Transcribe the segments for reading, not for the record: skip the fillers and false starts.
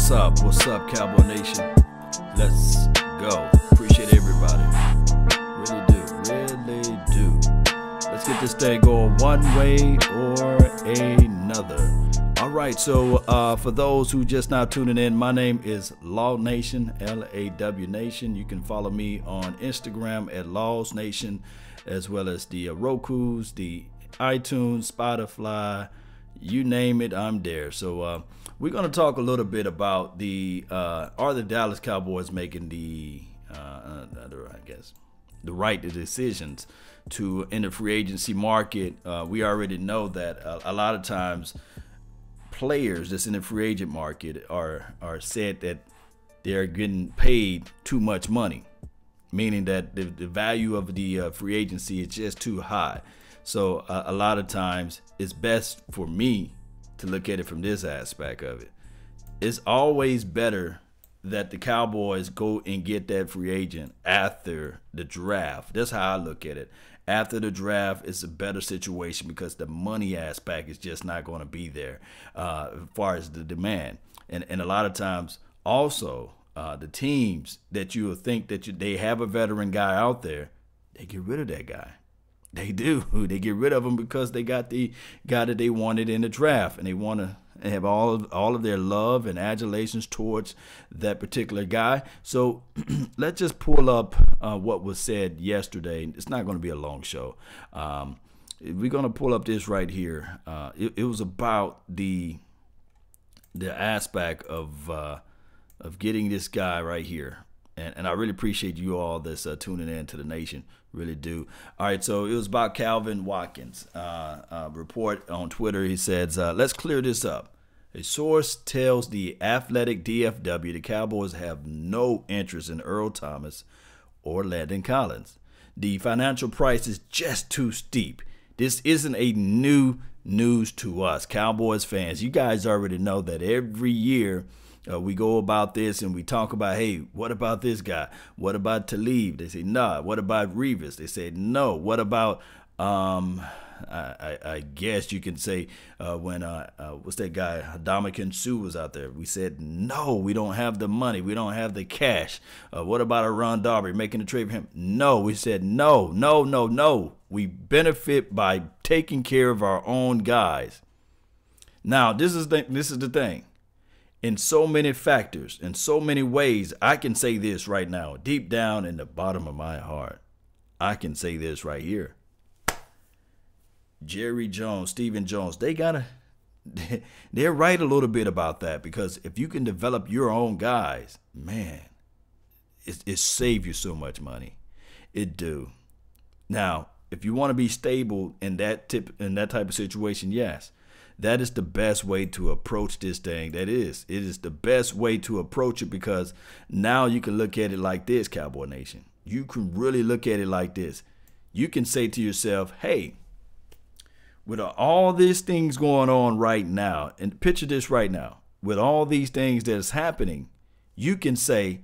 What's up, Cowboy Nation? Let's go. Appreciate everybody. Really do. Let's get this thing going one way or another. All right, so for those who just now tuning in, my name is Law Nation, L-A-W Nation. You can follow me on Instagram at Laws Nation, as well as the Roku's, the iTunes, Spotify, you name it, I'm there. So we're going to talk a little bit about are the Dallas Cowboys making the right decisions to in the free agency market. We already know that a lot of times players that's in the free agent market are said that they're getting paid too much money, meaning that the value of the free agency is just too high. So a lot of times it's best for me to look at it from this aspect of it. It's always better that the Cowboys go and get that free agent after the draft. That's how I look at it. After the draft, it's a better situation because the money aspect is just not going to be there as far as the demand. And a lot of times also the teams that you will think that they have a veteran guy out there, they get rid of that guy. They do. They get rid of him because they got the guy that they wanted in the draft, and they want to have all of their love and adulations towards that particular guy. So let's just pull up what was said yesterday. It's not going to be a long show. We're going to pull up this right here. It was about the aspect of getting this guy right here. And I really appreciate you all that's tuning in to the nation. Really do. All right, so it was about Calvin Watkins. Report on Twitter. He says, let's clear this up. A source tells the Athletic DFW the Cowboys have no interest in Earl Thomas or Landon Collins. The financial price is just too steep. This isn't a new news to us, Cowboys fans. You guys already know that every year we go about this and we talk about, hey, what about this guy? What about Talib? They say, nah. What about Revis? They say, no. What about, I guess you can say when, what's that guy, Hadamakin Sue was out there. We said, no, we don't have the money. We don't have the cash. What about a Ron Darby making a trade for him? No, we said, no. We benefit by taking care of our own guys. Now, this is the thing. In so many factors, in so many ways, I can say this right now, deep down in the bottom of my heart. I can say this right here. Jerry Jones, Stephen Jones, they're right a little bit about that, because if you can develop your own guys, man, it saves you so much money. It do. Now, if you want to be stable in that type of situation, yes. That is the best way to approach this thing. It is the best way to approach it, because now you can look at it like this, Cowboy Nation. You can really look at it like this. You can say to yourself, hey, with all these things going on right now, and picture this right now, with all these things that is happening, you can say,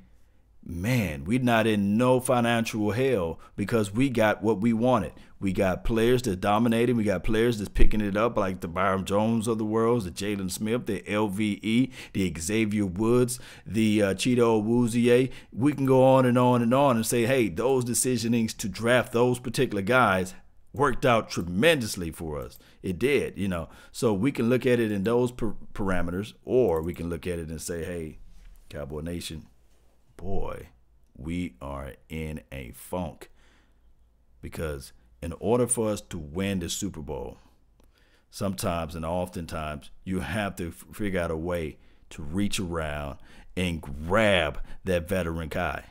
man, we're not in no financial hell because we got what we wanted. We got players that dominating. We got players that's picking it up, like the Byron Jones of the world, the Jalen Smith, the LVE, the Xavier Woods, the Cheeto Awuzie. We can go on and on and on and say, hey, those decisionings to draft those particular guys worked out tremendously for us. It did, So we can look at it in those parameters, or we can look at it and say, hey, Cowboy Nation, boy, we are in a funk, because in order for us to win the Super Bowl, sometimes and oftentimes you have to figure out a way to reach around and grab that veteran guy.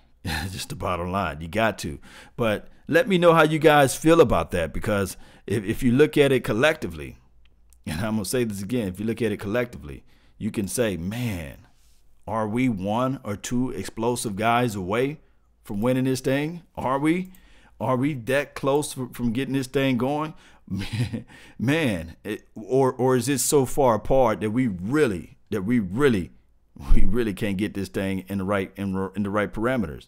Just the bottom line. You got to. But let me know how you guys feel about that, because if you look at it collectively, and I'm going to say this again, if you look at it collectively, you can say, man, are we one or two explosive guys away from winning this thing? Are we that close from getting this thing going? Man, or is it so far apart that we really can't get this thing in the right parameters?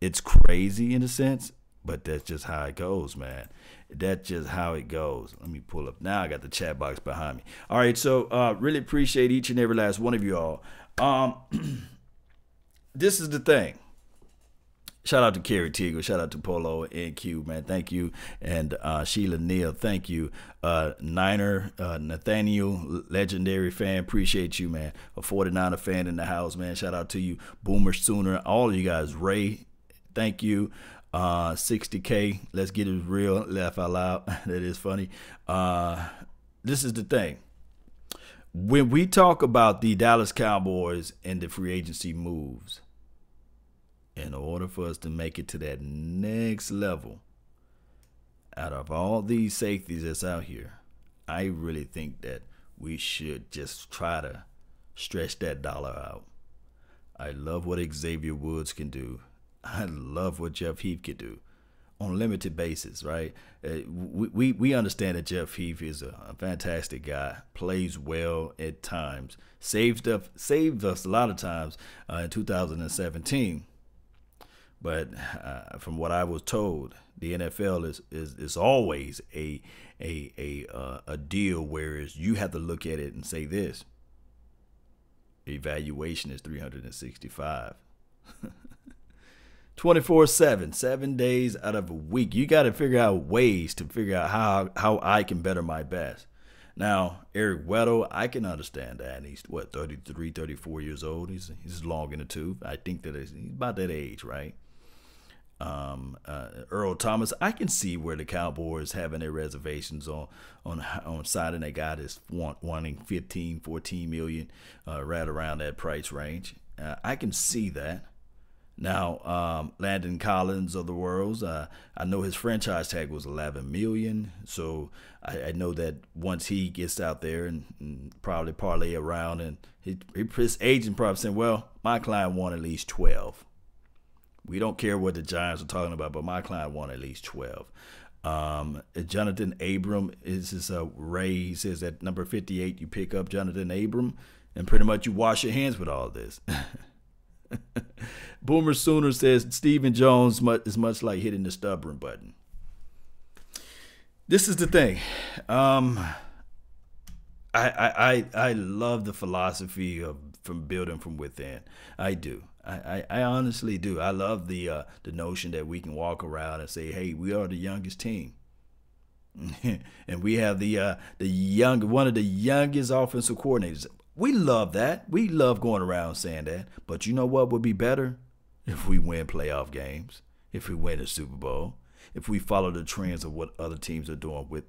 It's crazy in a sense, But that's just how it goes, man. That's just how it goes. Let me pull up. Now I got the chat box behind me. All right, so really appreciate each and every last one of you all. This is the thing. Shout out to Kerry Teagle. Shout out to Polo and Q, man. Thank you. And Sheila Neal, thank you. Niner, Nathaniel, legendary fan. Appreciate you, man. A 49er fan in the house, man. Shout out to you. Boomer Sooner. All of you guys. Ray, thank you. 60K. Let's get it real. Laugh out loud. That is funny. This is the thing. When we talk about the Dallas Cowboys and the free agency moves, in order for us to make it to that next level, out of all these safeties that's out here, I really think that we should just try to stretch that dollar out. I love what Xavier Woods can do. I love what Jeff Heath can do on a limited basis, right? We understand that Jeff Heath is a fantastic guy, plays well at times, saved us a lot of times in 2017. But from what I was told, the NFL is always a deal, whereas you have to look at it and say this: evaluation is 365, 24/7, 7 days out of a week. You got to figure out ways to figure out how I can better my best. Now, Eric Weddle, I can understand that. And he's, 33, 34 years old. He's long in the tooth. I think that he's about that age, right? Earl Thomas, I can see where the Cowboys having their reservations on signing a guy that's wanting 15, 14 million, right around that price range. I can see that. Now, Landon Collins of the world, I know his franchise tag was 11 million, so I know that once he gets out there and probably parlay around, and his agent probably saying, well, my client won at least 12. We don't care what the Giants are talking about, but my client won at least 12. Jonathan Abram is Ray. He says at number 58, you pick up Jonathan Abram, and pretty much you wash your hands with all this. Boomer Sooner says Stephen Jones is much like hitting the stubborn button. This is the thing. I love the philosophy of from building from within. I do. I honestly do. I love the notion that we can walk around and say, "Hey, we are the youngest team," and we have one of the youngest offensive coordinators. We love that. We love going around saying that. But you know what would be better? If we win playoff games, if we win a Super Bowl, if we follow the trends of what other teams are doing with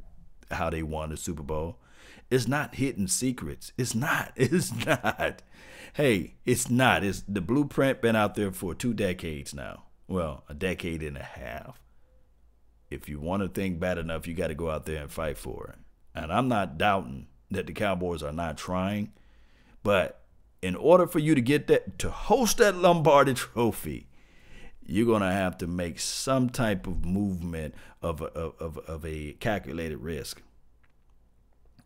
how they won the Super Bowl. It's not hidden secrets. It's not. It's not. Hey, it's not. It's the blueprint been out there for 2 decades now. Well, a decade and a half. If you want a thing bad enough, you got to go out there and fight for it. And I'm not doubting that the Cowboys are not trying, but in order for you to get that, to host that Lombardi Trophy, you're gonna have to make some type of movement of a calculated risk.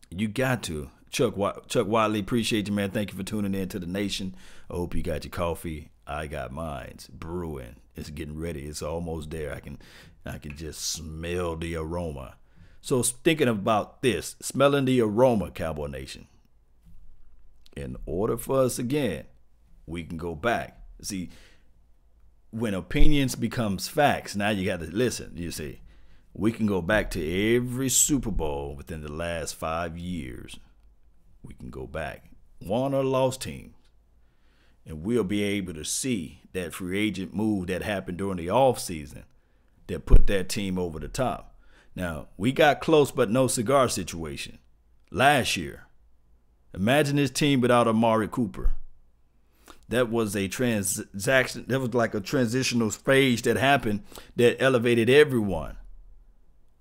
You got to. Chuck Wiley, appreciate you, man. Thank you for tuning in to the nation. I hope you got your coffee. I got mine. It's brewing. It's getting ready. It's almost there. I can just smell the aroma. So thinking about this, smelling the aroma, Cowboy Nation. In order for us, again, we can go back. See, when opinions becomes facts, now you got to listen, you see. We can go back to every Super Bowl within the last 5 years. We can go back, won or lost teams, and we'll be able to see that free agent move that happened during the offseason that put that team over the top. Now, we got close but no cigar situation last year. Imagine this team without Amari Cooper. That was a transaction. That was like a transitional phase that happened that elevated everyone.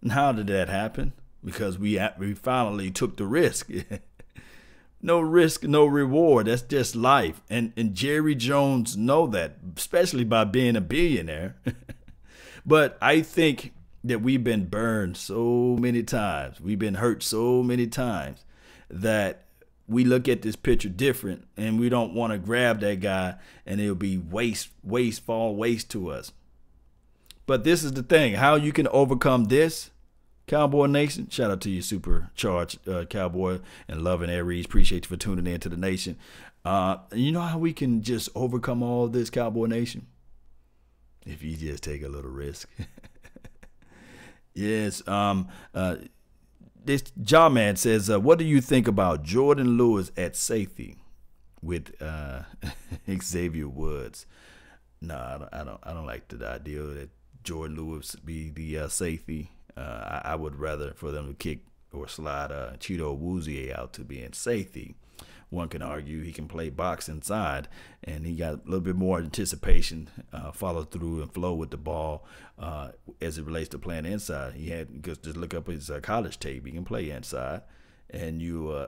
And how did that happen? Because we finally took the risk. No risk, no reward. That's just life. And Jerry Jones know that, especially by being a billionaire. But I think that we've been burned so many times. We've been hurt so many times that we look at this picture different, and we don't want to grab that guy, and it'll be waste to us. But this is the thing. How you can overcome this, Cowboy Nation. Shout out to you, supercharged Cowboy and Loving Aries. Appreciate you for tuning in to the Nation. You know how we can just overcome all this, Cowboy Nation? If you just take a little risk. Yes. This Jawman says, what do you think about Jordan Lewis at safety with Xavier Woods? No, I don't like the idea that Jordan Lewis be the safety. I would rather for them to kick or slide Cheeto Awuzie out to be in safety. One can argue he can play box inside, and he got a little bit more anticipation, follow through and flow with the ball as it relates to playing inside. He had just look up his college tape. He can play inside, and you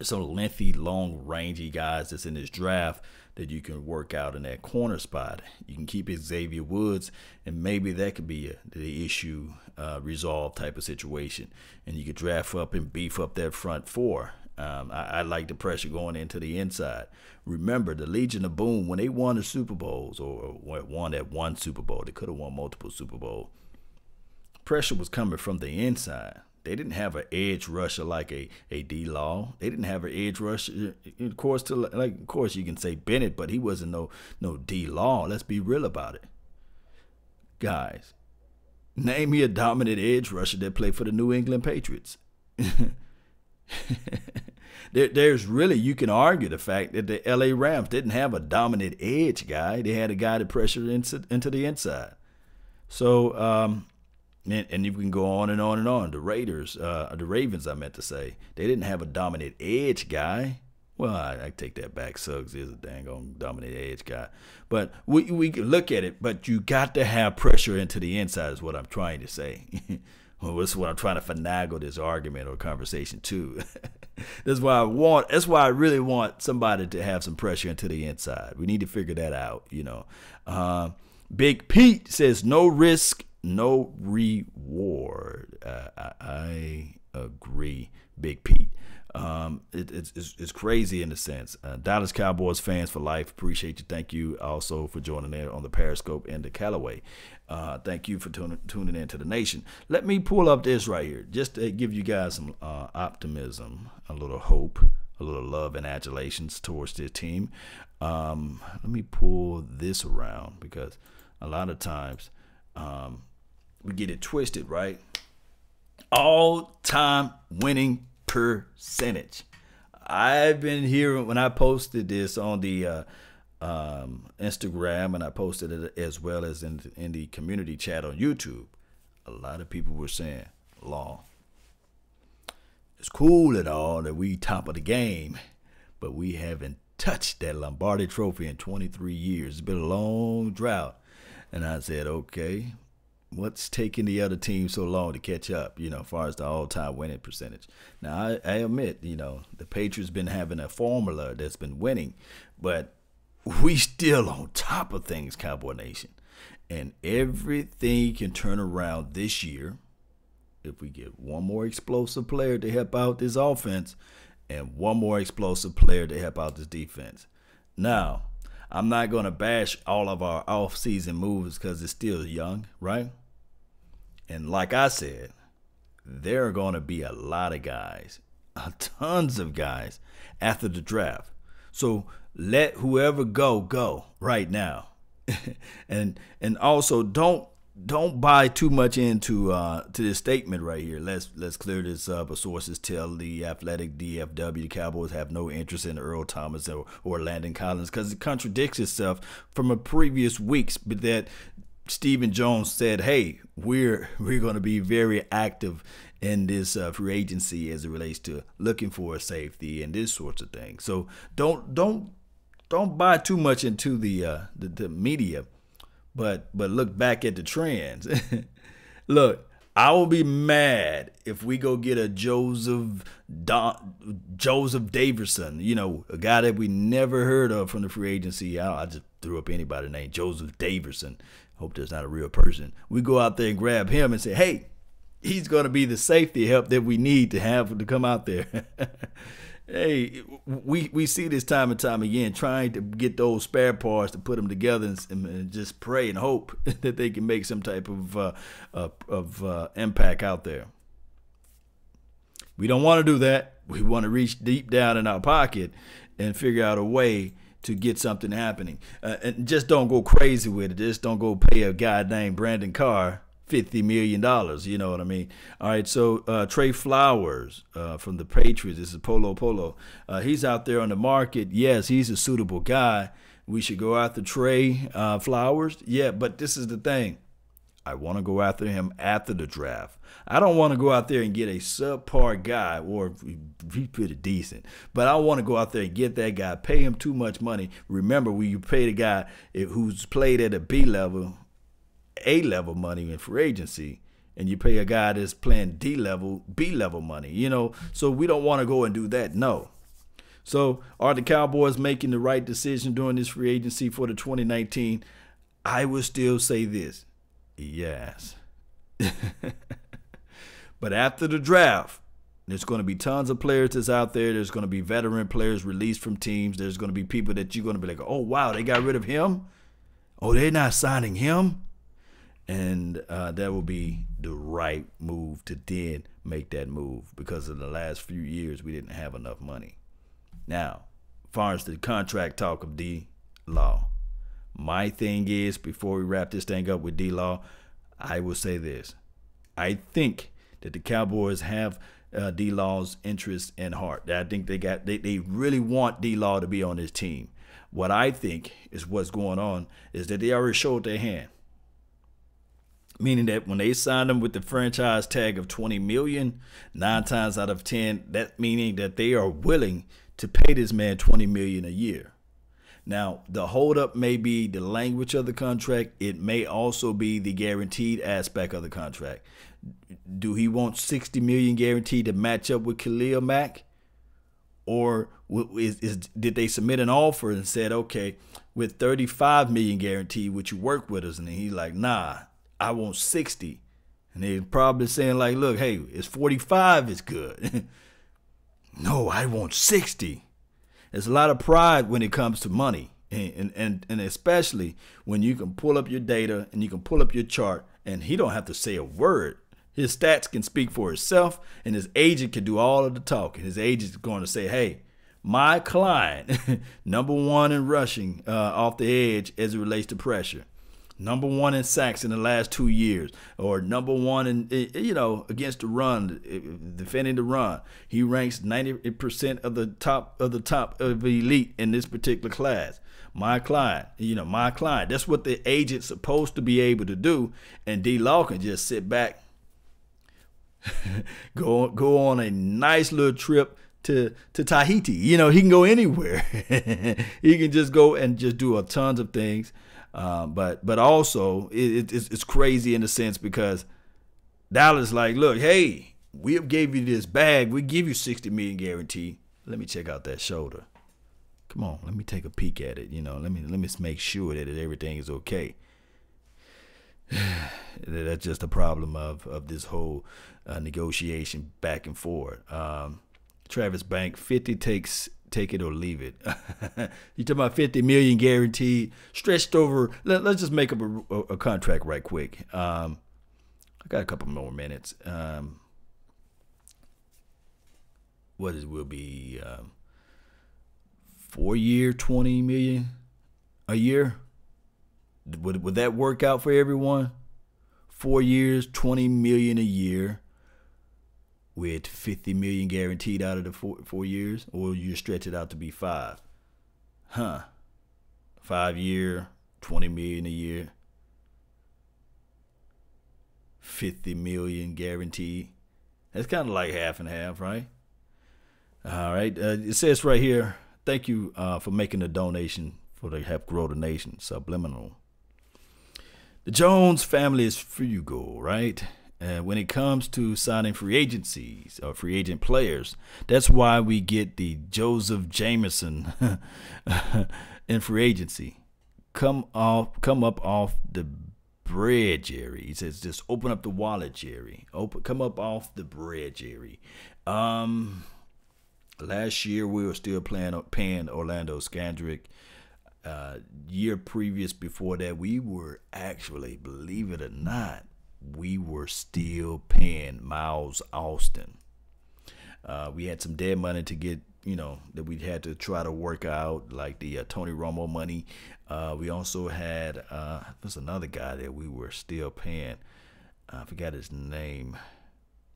some lengthy, long, rangy guys that's in this draft that you can work out in that corner spot. You can keep Xavier Woods, and maybe that could be the issue resolved type of situation. And you could draft up and beef up that front four. I like the pressure going into the inside. Remember, the Legion of Boom, when they won the Super Bowls, or won that one Super Bowl, they could have won multiple Super Bowls, pressure was coming from the inside. They didn't have an edge rusher like a D-Law. They didn't have an edge rusher, of course, of course you can say Bennett, but he wasn't no D-Law. Let's be real about it. Guys, name me a dominant edge rusher that played for the New England Patriots. There's really, you can argue the fact that the LA Rams didn't have a dominant edge guy. They had a guy that pressured into the inside. So, and you can go on and on and on. The Ravens, I meant to say, they didn't have a dominant edge guy. Well, I take that back. Suggs is a dang on dominant edge guy. But we can look at it, but you got to have pressure into the inside is what I'm trying to say. Well, that's what I'm trying to finagle this argument or conversation to. That's why I really want somebody to have some pressure into the inside. We need to figure that out, you know. Big Pete says no risk, no reward. I agree, Big Pete. It's crazy in a sense. Dallas Cowboys fans for life. Appreciate you. Thank you also for joining in on the Periscope and the Callaway. Thank you for tuning in to the Nation. Let me pull up this right here just to give you guys some optimism, a little hope, a little love and adulations towards this team. Let me pull this around because a lot of times we get it twisted, right? All-time winning percentage. I've been hearing when I posted this on the Instagram, and I posted it as well as in the community chat on YouTube. A lot of people were saying, "Law, it's cool and all that we top of the game, but we haven't touched that Lombardi Trophy in 23 years. It's been a long drought." And I said, "Okay, what's taking the other team so long to catch up, you know, as far as the all-time winning percentage?" Now, I admit, you know, the Patriots been having a formula that's been winning, but we still on top of things, Cowboy Nation. And everything can turn around this year if we get one more explosive player to help out this offense and one more explosive player to help out this defense. Now, I'm not going to bash all of our off-season moves because it's still young, right? And like I said, there are going to be a lot of guys, tons of guys after the draft. So let whoever go right now. and also don't buy too much into to this statement right here. Let's clear this up. Sources tell the Athletic DFW the Cowboys have no interest in Earl Thomas or Landon Collins because it contradicts itself from a previous weeks. But that Stephen Jones said, "Hey, we're going to be very active in this free agency as it relates to looking for a safety and this sorts of things." So don't buy too much into the media. But look back at the trends. Look, I will be mad if we go get a Joseph Daverson, you know, a guy that we never heard of from the free agency. I just threw up anybody named Joseph Daverson. Hope that's not a real person. We go out there and grab him and say, "Hey, he's going to be the safety help that we need to have to come out there." Hey, we see this time and time again, trying to get those spare parts to put them together and just pray and hope that they can make some type of impact out there. We don't want to do that. We want to reach deep down in our pocket and figure out a way to get something happening. And just don't go crazy with it. Just don't go pay a guy named Brandon Carr $50 million. You know what I mean? All right, so Trey Flowers from the Patriots, this is Polo. He's out there on the market. Yes, he's a suitable guy. We should go after Trey Flowers. Yeah, but this is the thing. I want to go after him after the draft. I don't want to go out there and get a subpar guy, or he's pretty decent, but I want to go out there and get that guy, pay him too much money. Remember, when you pay the guy who's played at a B level, A level money in free agency, and you pay a guy that's playing D level, B level money, you know, so we don't want to go and do that. No. So are the Cowboys making the right decision during this free agency for the 2019? I would still say this. Yes. But after the draft, there's going to be tons of players that's out there. There's going to be veteran players released from teams. There's going to be people that you're going to be like, oh, wow, they got rid of him? Oh, they're not signing him? And that will be the right move to then make that move, because in the last few years, we didn't have enough money. Now, as far as the contract talk of D-Law, my thing is, before we wrap this thing up with D-Law, I will say this. I think that the Cowboys have D-Law's interest and heart. I think they really want D-Law to be on this team. What I think is what's going on is that they already showed their hand. Meaning that when they signed him with the franchise tag of $20 million, 9 times out of 10, that meaning that they are willing to pay this man $20 million a year. Now, the holdup may be the language of the contract. It may also be the guaranteed aspect of the contract. Do he want $60 million guaranteed to match up with Khalil Mack? Or did they submit an offer and said, okay, with $35 million guaranteed, would you work with us? And he's like, nah, I want 60. And they're probably saying like, look, hey, it's 45 is good. No, I want 60. There's a lot of pride when it comes to money, and especially when you can pull up your data and you can pull up your chart, and he don't have to say a word. His stats can speak for itself, and his agent can do all of the talking. His agent is going to say, hey, my client, #1 in rushing off the edge as it relates to pressure, #1 in sacks in the last 2 years, or #1 in, against the run, defending the run. He ranks 90% of the top of the elite in this particular class. My client, my client. That's what the agent's supposed to be able to do. And D-Law can just sit back, go on a nice little trip to Tahiti. He can go anywhere. He can just go and just do tons of things. But also it's crazy in a sense, because Dallas like, look, hey, we have gave you this bag. We give you $60 million guarantee. Let me check out that shoulder. Come on, let me take a peek at it. Let me make sure that everything is okay. That's just a problem of this whole negotiation back and forth. Travis Bank, 50 take it or leave it. You talking about $50 million guaranteed, stretched over. Let's just make up a contract right quick. I got a couple more minutes. Will be 4 year, $20 million a year? Would that work out for everyone? 4 years, $20 million a year, with $50 million guaranteed out of the 4 years, or you stretch it out to be 5? 5 year, $20 million a year, $50 million guaranteed. That's kind of like half and half, right? All right. It says right here, thank you for making a donation for the Help Grow the Nation, Subliminal. The Jones family is frugal, right? When it comes to signing free agencies or free agent players. That's why we get the Joseph Jameson in free agency. Come up off the bread, Jerry. He says, just open up the wallet, Jerry. Come up off the bread, Jerry. Last year we were still paying Orlando Scandrick. Year previous before that, we were actually, believe it or not, we were still paying Miles Austin. We had some dead money to get, that we had to try to work out, like the Tony Romo money. We also had, there's another guy that we were still paying. I forgot his name.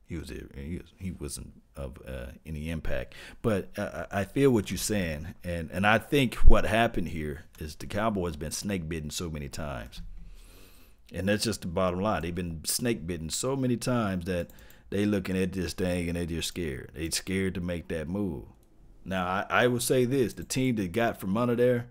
He wasn't of any impact. But I feel what you're saying, and I think what happened here is the Cowboys been snake bitten so many times, and that's just the bottom line. They've been snake bitten so many times that they looking at this thing and they're just scared. They're scared to make that move. Now I will say this: the team that got from under there,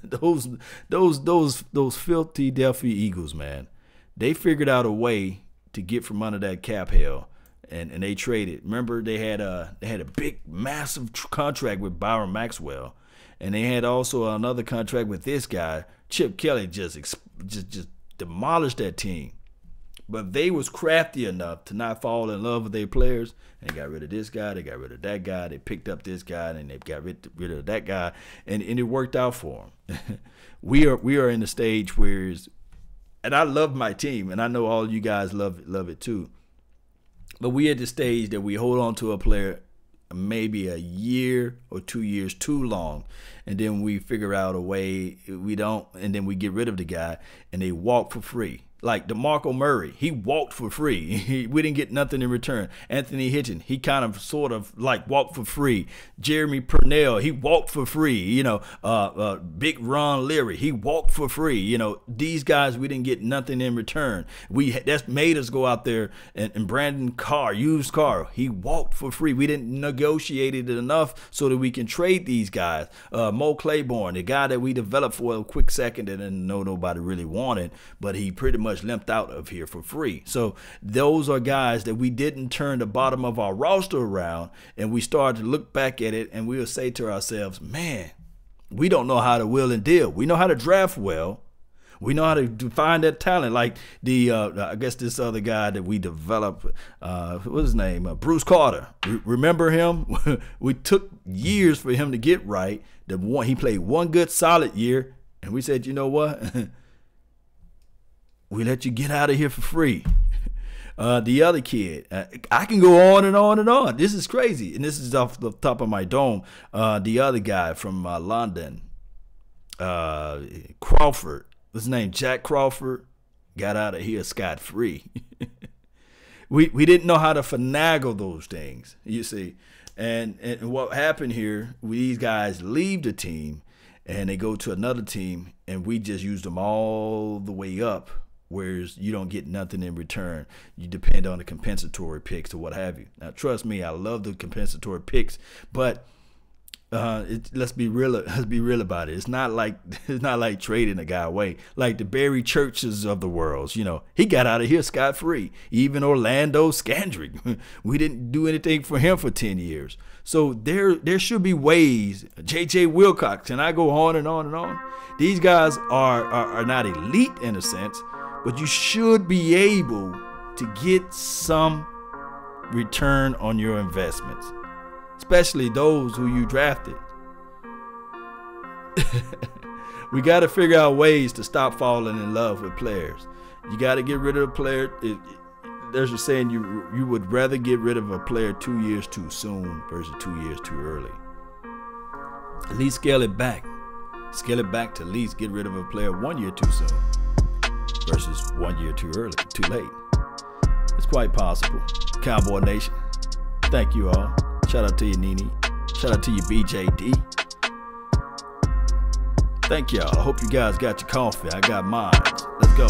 those filthy Philadelphia Eagles, man, they figured out a way to get from under that cap hell, and they traded. Remember, they had a big, massive contract with Byron Maxwell, and they had also another contract with this guy. Chip Kelly just demolished that team, but they was crafty enough to not fall in love with their players. And they got rid of this guy, they got rid of that guy, they picked up this guy, and they got rid of that guy, and it worked out for them. we are in the stage where. And I love my team, and I know all you guys love it too. But we at the stage that we hold on to a player maybe a year or 2 years too long, and then we figure out a way we don't, and then we get rid of the guy, and they walk for free. Like DeMarco Murray, he walked for free. We didn't get nothing in return. Anthony Hitchens, he kind of sort of like walked for free. Jeremy Purnell, he walked for free. Big Ron Leary, he walked for free. These guys, we didn't get nothing in return. That's made us go out there, and Brandon Carr, used Carr, he walked for free. We didn't negotiate it enough so that we can trade these guys. Mo Claiborne, the guy that we developed for a quick second and then nobody really wanted, but he pretty much limped out of here for free. So those are guys that we didn't turn the bottom of our roster around, and we started to look back at it, and we'll say to ourselves, man, we don't know how to will and deal. We know how to draft well. We know how to find that talent. Like I guess this other guy that we developed, what's his name? Bruce Carter. Remember him? We took years for him to get right. He played one good solid year, and we said, you know what? We let you get out of here for free. The other kid, I can go on and on and on. This is crazy. And this is off the top of my dome. The other guy from London, Crawford, what's his name? Jack Crawford, got out of here scot-free. we didn't know how to finagle those things, you see. And what happened here, these guys leave the team, and they go to another team, and we just used them all the way up. Whereas you don't get nothing in return. You depend on the compensatory picks or what have you. Now, trust me, I love the compensatory picks, but let's be real about it. It's not like trading a guy away. Like the Barry Churches of the world, he got out of here scot-free. Even Orlando Scandrick, we didn't do anything for him for 10 years. So there should be ways. J.J. Wilcox, and I go on and on and on. These guys are not elite in a sense, but you should be able to get some return on your investments, especially those who you drafted. We got to figure out ways to stop falling in love with players. You got to get rid of a player. There's a saying, you would rather get rid of a player 2 years too soon versus 2 years too early. At least scale it back. Scale it back to at least get rid of a player 1 year too soon versus 1 year too early, too late. It's quite possible. Cowboy Nation, thank you all. Shout out to you, Nene. Shout out to you, BJD. Thank y'all. I hope you guys got your coffee. I got mine. Let's go.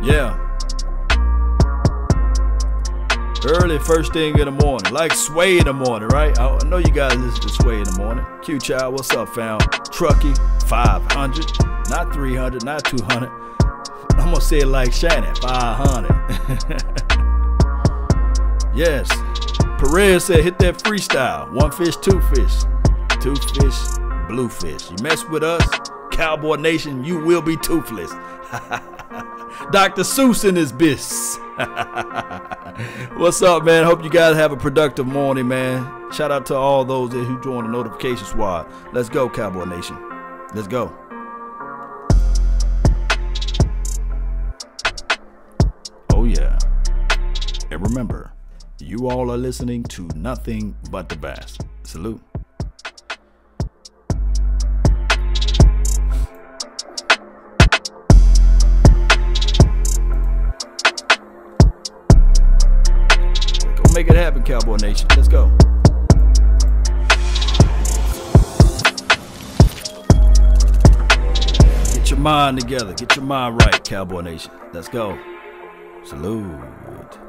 Yeah. Early first thing in the morning, like Sway in the morning, right? I know you guys listen to Sway in the morning. Q Child, what's up, fam? Truckee, 500, not 300, not 200. I'm gonna say it like Shannon, 500. Yes. Perez said, hit that freestyle. 1 fish, 2 fish. 2 fish, blue fish. You mess with us, Cowboy Nation, you will be toothless. Dr. Seuss in his bis. What's up, man? Hope you guys have a productive morning, man. Shout out to all those who joined the notification squad. Let's go, Cowboy Nation. Let's go. Oh, yeah. And remember, you all are listening to nothing but the best. Salute. Go make it happen, Cowboy Nation. Let's go. Get your mind together. Get your mind right, Cowboy Nation. Let's go. Salute.